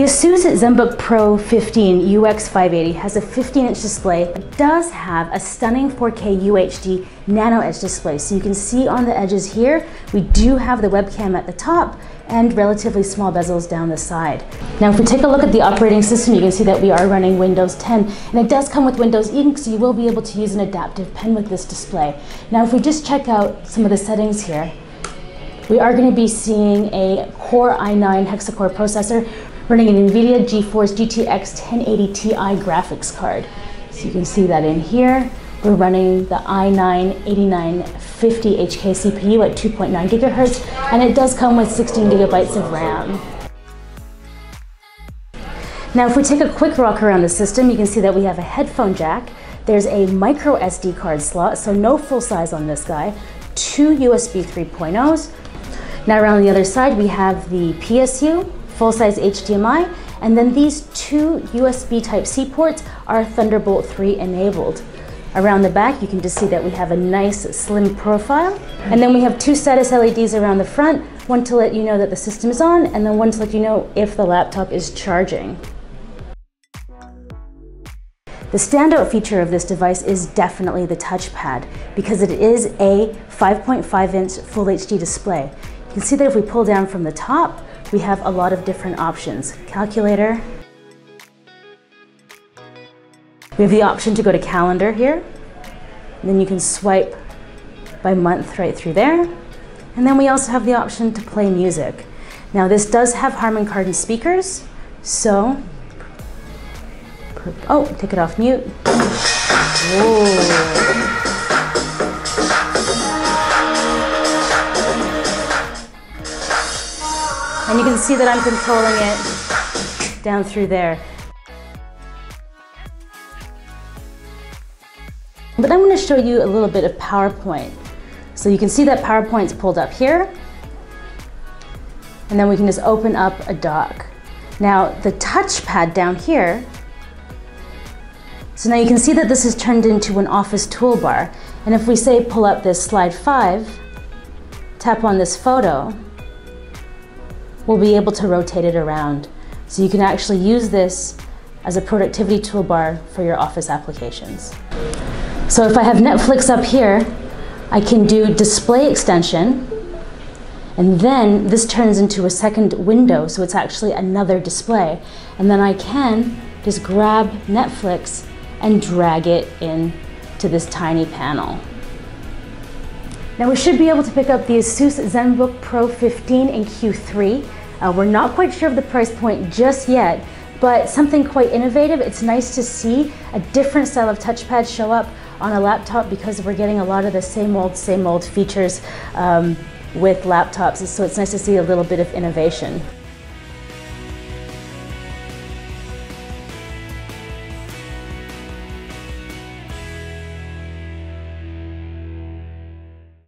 Asus Zenbook Pro 15 UX580 has a 15-inch display. It does have a stunning 4K UHD NanoEdge display. So you can see on the edges here, we do have the webcam at the top and relatively small bezels down the side. Now if we take a look at the operating system, you can see that we are running Windows 10, and it does come with Windows ink, so you will be able to use an adaptive pen with this display. Now if we just check out some of the settings here, we are going to be seeing a Core i9 hexa-core processor running an NVIDIA GeForce GTX 1080 Ti graphics card. So you can see that in here. We're running the i9-8950 HK CPU at 2.9 gigahertz, and it does come with 16 gigabytes of RAM. Now if we take a quick walk around the system, you can see that we have a headphone jack. There's a micro SD card slot, so no full size on this guy. 2 USB 3.0s. Now around the other side, we have the PSU, full-size HDMI, and then these two USB Type-C ports are Thunderbolt 3 enabled. Around the back, you can just see that we have a nice slim profile. And then we have two status LEDs around the front, one to let you know that the system is on, and then one to let you know if the laptop is charging. The standout feature of this device is definitely the touchpad, because it is a 5.5-inch Full HD display. You can see that if we pull down from the top, we have a lot of different options. Calculator. We have the option to go to calendar here. And then you can swipe by month right through there. And then we also have the option to play music. Now this does have Harman Kardon speakers, so, oh, take it off mute. Whoa. And you can see that I'm controlling it down through there. But I'm going to show you a little bit of PowerPoint. So you can see that PowerPoint's pulled up here. And then we can just open up a doc. Now the touchpad down here, so now you can see that this is turned into an office toolbar. And if we say pull up this slide 5, tap on this photo, we'll be able to rotate it around. So you can actually use this as a productivity toolbar for your office applications. So if I have Netflix up here, I can do display extension, and then this turns into a second window, so it's actually another display. And then I can just grab Netflix and drag it in to this tiny panel. Now we should be able to pick up the Asus Zenbook Pro 15 in Q3. We're not quite sure of the price point just yet, but something quite innovative. It's nice to see a different style of touchpad show up on a laptop, because we're getting a lot of the same old features with laptops. So it's nice to see a little bit of innovation.